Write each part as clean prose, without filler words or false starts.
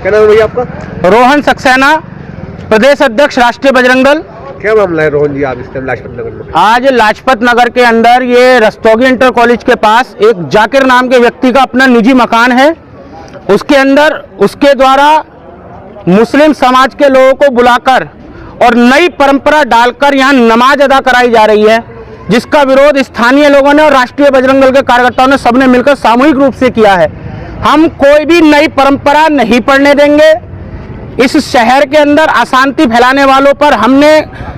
क्या नाम है भैया आपका? रोहन सक्सेना, प्रदेश अध्यक्ष राष्ट्रीय बजरंग दल। क्या मामला है रोहन जी, आप इस टाइम लाजपत नगर में? आज लाजपत नगर के अंदर ये रस्तोगी इंटर कॉलेज के पास एक जाकिर नाम के व्यक्ति का अपना निजी मकान है। उसके अंदर उसके द्वारा मुस्लिम समाज के लोगों को बुलाकर और नई परंपरा डालकर यहाँ नमाज अदा कराई जा रही है, जिसका विरोध स्थानीय लोगों ने और राष्ट्रीय बजरंग दल के कार्यकर्ताओं ने सबने मिलकर सामूहिक रूप से किया है। हम कोई भी नई परंपरा नहीं पढ़ने देंगे। इस शहर के अंदर अशांति फैलाने वालों पर हमने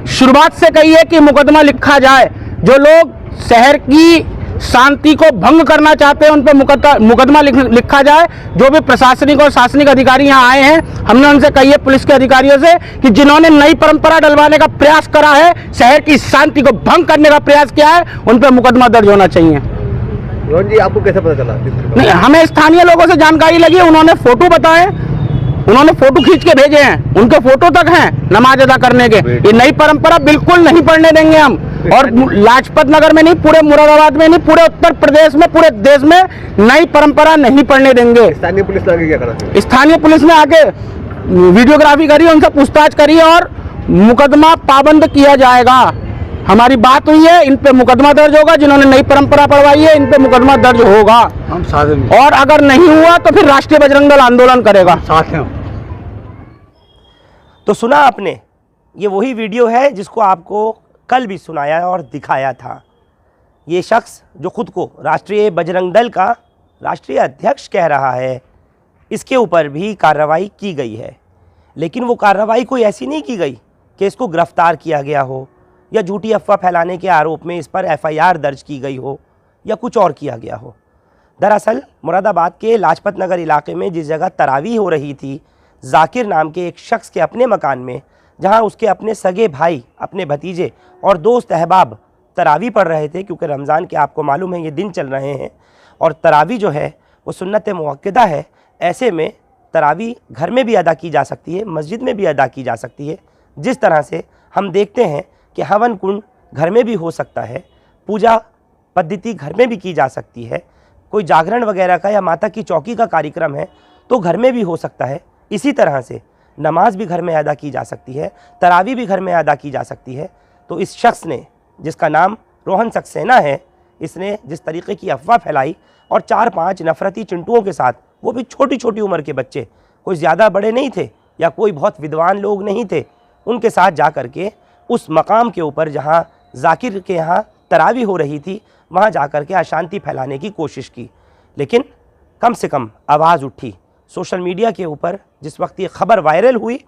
शुरुआत से कही है कि मुकदमा लिखा जाए। जो लोग शहर की शांति को भंग करना चाहते हैं उन पर मुकदमा लिखा जाए। जो भी प्रशासनिक और शासनिक अधिकारी यहाँ आए हैं, हमने उनसे कही है, पुलिस के अधिकारियों से, कि जिन्होंने नई परंपरा डलवाने का प्रयास करा है, शहर की शांति को भंग करने का प्रयास किया है, उन पर मुकदमा दर्ज होना चाहिए। रोहन जी, आपको कैसे पता चला? नहीं, हमें स्थानीय लोगों से जानकारी लगी, उन्होंने फोटो बताए, उन्होंने फोटो खींच के भेजे हैं, उनके फोटो तक हैं नमाज अदा करने के। ये नई परंपरा बिल्कुल नहीं पढ़ने देंगे हम। और लाजपत नगर में नहीं, पूरे मुरादाबाद में नहीं, पूरे उत्तर प्रदेश में, पूरे देश में नई परंपरा नहीं पढ़ने देंगे। स्थानीय पुलिस ने आगे क्या करा? स्थानीय पुलिस ने आके वीडियोग्राफी करी, उनसे पूछताछ करी और मुकदमा पाबंद किया जाएगा। हमारी बात हुई है, इन पे मुकदमा दर्ज होगा। जिन्होंने नई परंपरा पढ़वाई है, इन पे मुकदमा दर्ज होगा। हम साथ हैं, और अगर नहीं हुआ तो फिर राष्ट्रीय बजरंग दल आंदोलन करेगा। साथ हैं। तो सुना आपने, ये वही वीडियो है जिसको आपको कल भी सुनाया और दिखाया था। ये शख्स जो खुद को राष्ट्रीय बजरंग दल का राष्ट्रीय अध्यक्ष कह रहा है, इसके ऊपर भी कार्रवाई की गई है। लेकिन वो कार्रवाई कोई ऐसी नहीं की गई कि इसको गिरफ्तार किया गया हो या झूठी अफवाह फैलाने के आरोप में इस पर एफआईआर दर्ज की गई हो या कुछ और किया गया हो। दरअसल मुरादाबाद के लाजपत नगर इलाके में जिस जगह तरावी हो रही थी, जाकिर नाम के एक शख्स के अपने मकान में, जहां उसके अपने सगे भाई, अपने भतीजे और दोस्त अहबाब तरावी पढ़ रहे थे, क्योंकि रमज़ान के आपको मालूम है ये दिन चल रहे हैं और तरावी जो है वो सुन्नत मुअक्कदा है। ऐसे में तरावी घर में भी अदा की जा सकती है, मस्जिद में भी अदा की जा सकती है। जिस तरह से हम देखते हैं कि हवन कुंड घर में भी हो सकता है, पूजा पद्धति घर में भी की जा सकती है, कोई जागरण वगैरह का या माता की चौकी का कार्यक्रम है तो घर में भी हो सकता है। इसी तरह से नमाज भी घर में अदा की जा सकती है, तरावी भी घर में अदा की जा सकती है। तो इस शख्स ने, जिसका नाम रोहन सक्सेना है, इसने जिस तरीके की अफवाह फैलाई और 4-5 नफरती चिंटुओं के साथ, वो भी छोटी छोटी उम्र के बच्चे, कोई ज़्यादा बड़े नहीं थे या कोई बहुत विद्वान लोग नहीं थे, उनके साथ जा कर के उस मकाम के ऊपर जहाँ जाकिर के यहाँ तरावी हो रही थी, वहाँ जा कर के अशांति फैलाने की कोशिश की। लेकिन कम से कम आवाज़ उठी सोशल मीडिया के ऊपर। जिस वक्त ये खबर वायरल हुई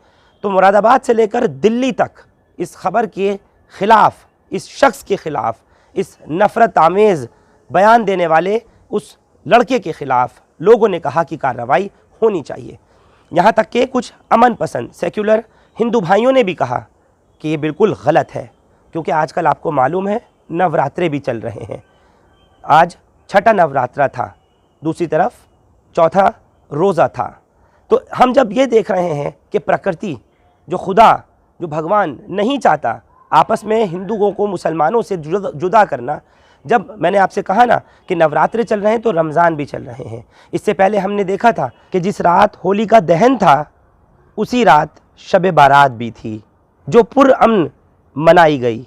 तो मुरादाबाद से लेकर दिल्ली तक इस खबर के ख़िलाफ़, इस शख्स के ख़िलाफ़, इस नफ़रत आमेज़ बयान देने वाले उस लड़के के ख़िलाफ़ लोगों ने कहा कि कार्रवाई होनी चाहिए। यहाँ तक कि कुछ अमन पसंद सेक्युलर हिंदू भाइयों ने भी कहा कि ये बिल्कुल गलत है, क्योंकि आजकल आपको मालूम है नवरात्रे भी चल रहे हैं। आज छठा नवरात्रा था, दूसरी तरफ चौथा रोज़ा था। तो हम जब ये देख रहे हैं कि प्रकृति, जो खुदा, जो भगवान नहीं चाहता आपस में हिंदुओं को मुसलमानों से जुदा करना, जब मैंने आपसे कहा ना कि नवरात्रे चल रहे हैं तो रमज़ान भी चल रहे हैं। इससे पहले हमने देखा था कि जिस रात होली का दहन था उसी रात शब बारात भी थी, जो पुरअमन मनाई गई।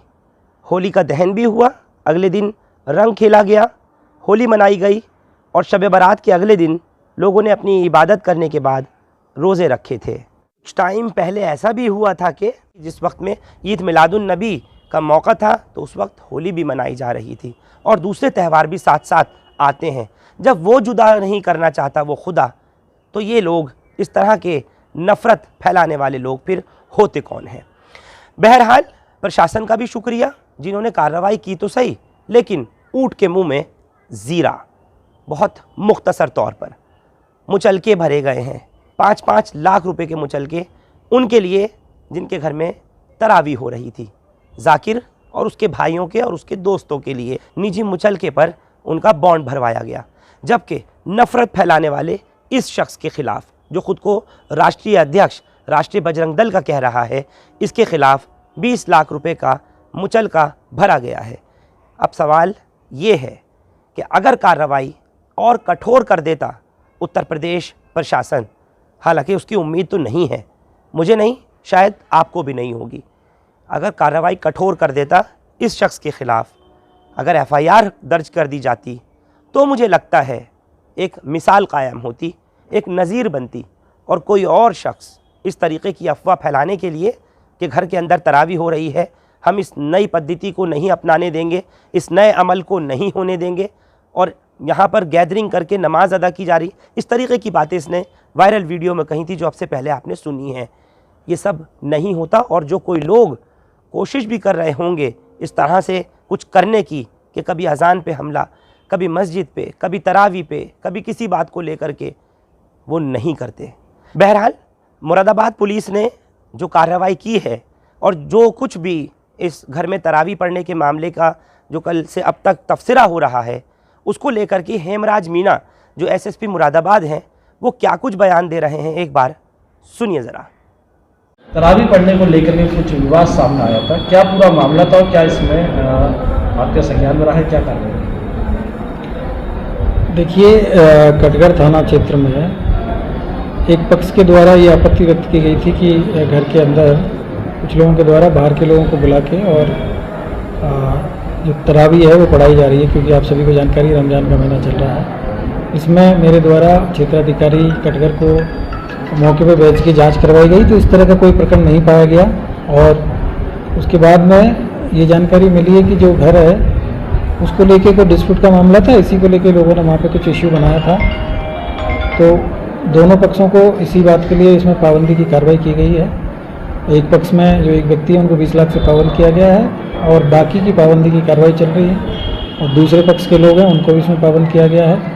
होली का दहन भी हुआ, अगले दिन रंग खेला गया, होली मनाई गई और शब बारात के अगले दिन लोगों ने अपनी इबादत करने के बाद रोज़े रखे थे। कुछ टाइम पहले ऐसा भी हुआ था कि जिस वक्त में ईद मिलादुन नबी का मौका था तो उस वक्त होली भी मनाई जा रही थी और दूसरे त्यौहार भी साथ साथ आते हैं। जब वो जुदा नहीं करना चाहता वो खुदा, तो ये लोग, इस तरह के नफ़रत फैलाने वाले लोग फिर होते कौन हैं? बहरहाल प्रशासन का भी शुक्रिया, जिन्होंने कार्रवाई की तो सही, लेकिन ऊँट के मुँह में ज़ीरा। बहुत मुख्तसर तौर पर मुचलके भरे गए हैं, 5-5 लाख रुपए के मुचलके उनके लिए जिनके घर में तरावी हो रही थी। जाकिर और उसके भाइयों के और उसके दोस्तों के लिए निजी मुचलके पर उनका बॉन्ड भरवाया गया। जबकि नफ़रत फैलाने वाले इस शख्स के ख़िलाफ़, जो ख़ुद को राष्ट्रीय अध्यक्ष राष्ट्रीय बजरंग दल का कह रहा है, इसके ख़िलाफ़ 20 लाख रुपए का मुचलका भरा गया है। अब सवाल ये है कि अगर कार्रवाई और कठोर कर देता उत्तर प्रदेश प्रशासन, हालांकि उसकी उम्मीद तो नहीं है, मुझे नहीं, शायद आपको भी नहीं होगी। अगर कार्रवाई कठोर कर देता इस शख्स के ख़िलाफ़, अगर FIR दर्ज कर दी जाती, तो मुझे लगता है एक मिसाल कायम होती, एक नज़ीर बनती, और कोई और शख्स इस तरीक़े की अफवाह फैलाने के लिए कि घर के अंदर तरावी हो रही है, हम इस नई पद्धति को नहीं अपनाने देंगे, इस नए अमल को नहीं होने देंगे, और यहाँ पर गैदरिंग करके नमाज अदा की जा रही, इस तरीक़े की बातें इसने वायरल वीडियो में कही थी जो आपसे पहले आपने सुनी है। ये सब नहीं होता, और जो कोई लोग कोशिश भी कर रहे होंगे इस तरह से कुछ करने की कि कभी अजान पे हमला, कभी मस्जिद पे, कभी तरावी पे, कभी किसी बात को लेकर के, वो नहीं करते। बहरहाल मुरादाबाद पुलिस ने जो कार्रवाई की है और जो कुछ भी इस घर में तरावी पढ़ने के मामले का जो कल से अब तक तफसिरा हो रहा है, उसको लेकर के हेमराज मीणा जो SSP मुरादाबाद हैं, वो क्या कुछ बयान दे रहे हैं, एक बार सुनिए ज़रा। तरावी पढ़ने को लेकर के कुछ विवाद सामने आया था, क्या पूरा मामला था और क्या इसमें आपके संज्ञान में रहा है, क्या कार्रवाई? देखिए, कटघर थाना क्षेत्र में एक पक्ष के द्वारा ये आपत्ति व्यक्त की गई थी कि घर के अंदर कुछ लोगों के द्वारा बाहर के लोगों को बुला के और जो तरावी है वो पढ़ाई जा रही है, क्योंकि आप सभी को जानकारी रमज़ान का महीना चल रहा है। इसमें मेरे द्वारा क्षेत्राधिकारी कटघर को मौके पर बैच की जांच करवाई गई, तो इस तरह का कोई प्रकरण नहीं पाया गया। और उसके बाद में ये जानकारी मिली है कि जो घर है उसको लेके कोई डिस्प्यूट का मामला था, इसी को लेके लोगों ने वहाँ पे कुछ इश्यू बनाया था, तो दोनों पक्षों को इसी बात के लिए इसमें पाबंदी की कार्रवाई की गई है। एक पक्ष में जो एक व्यक्ति है उनको 20 लाख से पाबंद किया गया है, और बाकी की पाबंदी की कार्रवाई चल रही है, और दूसरे पक्ष के लोग हैं उनको भी इसमें पाबंद किया गया है।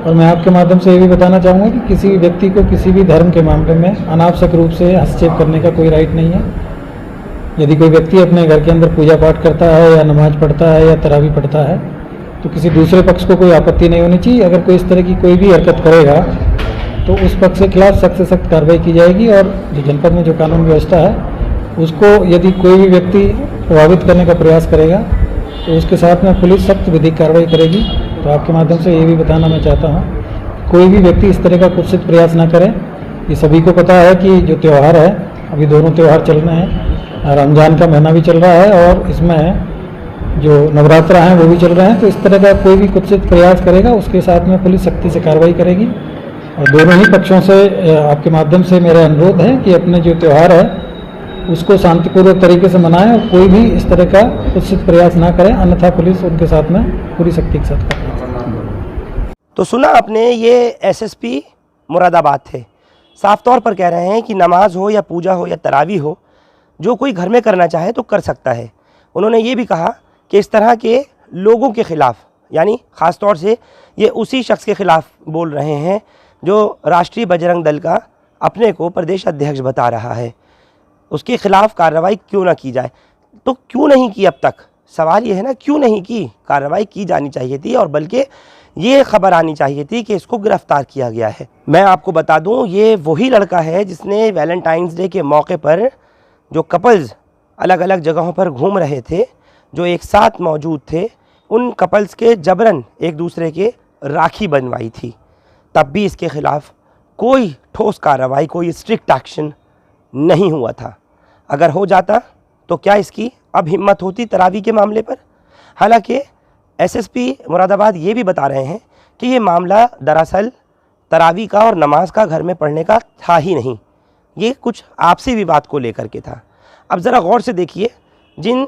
और मैं आपके माध्यम से ये भी बताना चाहूँगा कि किसी भी व्यक्ति को किसी भी धर्म के मामले में अनावश्यक रूप से हस्तक्षेप करने का कोई राइट नहीं है। यदि कोई व्यक्ति अपने घर के अंदर पूजा पाठ करता है या नमाज पढ़ता है या तरावी पढ़ता है, तो किसी दूसरे पक्ष को कोई आपत्ति नहीं होनी चाहिए। अगर कोई इस तरह की कोई भी हरकत करेगा तो उस पक्ष के खिलाफ सख्त से सख्त कार्रवाई की जाएगी, और जो जनपद में जो कानून व्यवस्था है उसको यदि कोई भी व्यक्ति प्रभावित करने का प्रयास करेगा तो उसके साथ में पुलिस सख्त विधिक कार्रवाई करेगी। तो आपके माध्यम से ये भी बताना मैं चाहता हूँ, कोई भी व्यक्ति इस तरह का कुत्सित प्रयास ना करे। ये सभी को पता है कि जो त्यौहार है, अभी दोनों त्यौहार चल रहे हैं, रमज़ान का महीना भी चल रहा है और इसमें जो नवरात्रा हैं वो भी चल रहे हैं, तो इस तरह का कोई भी कुत्सित प्रयास करेगा उसके साथ में पुलिस सख्ती से कार्रवाई करेगी। और दोनों ही पक्षों से आपके माध्यम से मेरा अनुरोध है कि अपने जो त्यौहार है उसको शांतिपूर्वक तरीके से मनाएं और कोई भी इस तरह का कुत्सित प्रयास ना करें, अन्यथा पुलिस उनके साथ में पूरी सख्ती के साथ करेगी। तो सुना आपने, ये SSP मुरादाबाद थे, साफ तौर पर कह रहे हैं कि नमाज हो या पूजा हो या तरावी हो, जो कोई घर में करना चाहे तो कर सकता है। उन्होंने ये भी कहा कि इस तरह के लोगों के ख़िलाफ़, यानी ख़ास तौर से ये उसी शख्स के ख़िलाफ़ बोल रहे हैं जो राष्ट्रीय बजरंग दल का अपने को प्रदेश अध्यक्ष बता रहा है, उसके ख़िलाफ़ कार्रवाई क्यों ना की जाए। तो क्यों नहीं की अब तक, सवाल ये है ना, क्यों नहीं की? कार्रवाई की जानी चाहिए थी, और बल्कि ये खबर आनी चाहिए थी कि इसको गिरफ़्तार किया गया है। मैं आपको बता दूं, ये वही लड़का है जिसने वैलेंटाइंस डे के मौके पर जो कपल्स अलग अलग जगहों पर घूम रहे थे, जो एक साथ मौजूद थे, उन कपल्स के जबरन एक दूसरे के राखी बनवाई थी। तब भी इसके ख़िलाफ़ कोई ठोस कार्रवाई, कोई स्ट्रिक्ट एक्शन नहीं हुआ था। अगर हो जाता तो क्या इसकी अब हिम्मत होती तरावी के मामले पर? हालांकि SSP मुरादाबाद ये भी बता रहे हैं कि ये मामला दरअसल तरावी का और नमाज का घर में पढ़ने का था ही नहीं, ये कुछ आपसी विवाद को लेकर के था। अब ज़रा गौर से देखिए, जिन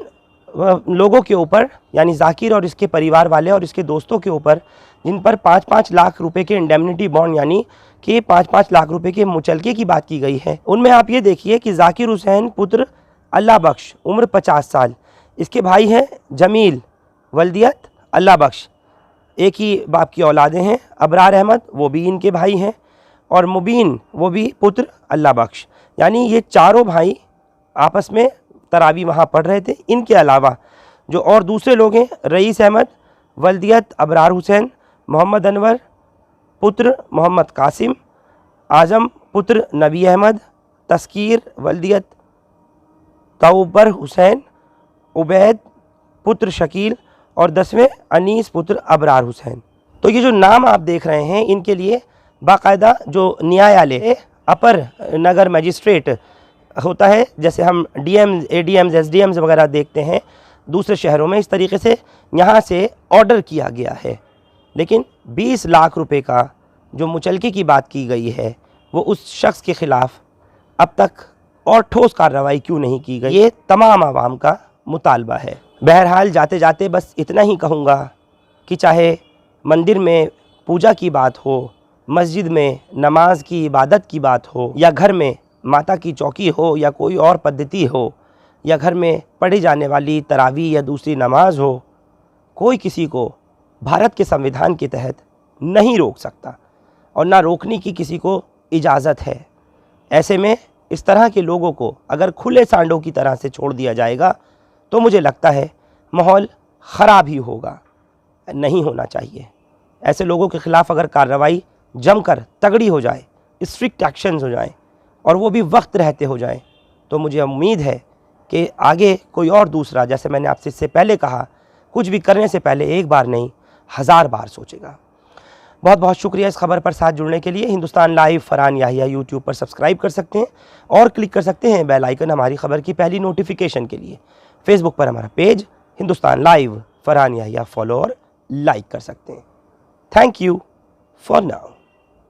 लोगों के ऊपर, यानी जाकिर और इसके परिवार वाले और इसके दोस्तों के ऊपर, जिन पर 5-5 लाख रुपए के इंडेमनिटी बॉन्ड यानी कि 5-5 लाख रुपए के मुचलके की बात की गई है, उनमें आप ये देखिए कि जाकिर हुसैन पुत्र अल्लाह बख्श, उम्र 50 साल, इसके भाई हैं जमील, वल्दियत अल्लाह बख्श, एक ही बाप की औलादें हैं। अबरार अहमद, वो भी इनके भाई हैं, और मुबीन, वो भी पुत्र अल्लाह बख्श, यानी ये चारों भाई आपस में तरावी वहाँ पढ़ रहे थे। इनके अलावा जो और दूसरे लोग हैं, रईस अहमद, वल्दियत अबरार हुसैन, मोहम्मद अनवर पुत्र मोहम्मद कासिम, आज़म पुत्र नबी अहमद, तस्कीर वल्दियत तौबर हुसैन, उबैद पुत्र शकील, और 10वें अनीस पुत्र अबरार हुसैन। तो ये जो नाम आप देख रहे हैं, इनके लिए बाकायदा जो न्यायालय अपर नगर मजिस्ट्रेट होता है, जैसे हम डीएम, एडीएम्स, एसडीएम्स वगैरह देखते हैं दूसरे शहरों में, इस तरीके से यहाँ से ऑर्डर किया गया है। लेकिन 20 लाख रुपए का जो मुचलके की बात की गई है वो उस शख्स के ख़िलाफ़ अब तक और ठोस कार्रवाई क्यों नहीं की गई, ये तमाम आवाम का मुतालबा है। बहरहाल जाते जाते बस इतना ही कहूँगा कि चाहे मंदिर में पूजा की बात हो, मस्जिद में नमाज की इबादत की बात हो, या घर में माता की चौकी हो, या कोई और पद्धति हो, या घर में पढ़ी जाने वाली तरावी या दूसरी नमाज हो, कोई किसी को भारत के संविधान के तहत नहीं रोक सकता और ना रोकने की किसी को इजाज़त है। ऐसे में इस तरह के लोगों को अगर खुले सांडों की तरह से छोड़ दिया जाएगा तो मुझे लगता है माहौल ख़राब ही होगा, नहीं होना चाहिए। ऐसे लोगों के ख़िलाफ़ अगर कार्रवाई जमकर तगड़ी हो जाए, स्ट्रिक्ट एक्शंस हो जाएं और वो भी वक्त रहते हो जाएं, तो मुझे उम्मीद है कि आगे कोई और दूसरा, जैसे मैंने आपसे इससे पहले कहा, कुछ भी करने से पहले एक बार नहीं 1000 बार सोचेगा। बहुत बहुत शुक्रिया इस खबर पर साथ जुड़ने के लिए। हिंदुस्तान लाइव फरहान याहिया यूट्यूब पर सब्सक्राइब कर सकते हैं और क्लिक कर सकते हैं बेल आइकन हमारी खबर की पहली नोटिफिकेशन के लिए। फेसबुक पर हमारा page Hindustan Live Farhan Yahiya follow और लाइक कर सकते हैं। Thank you for now.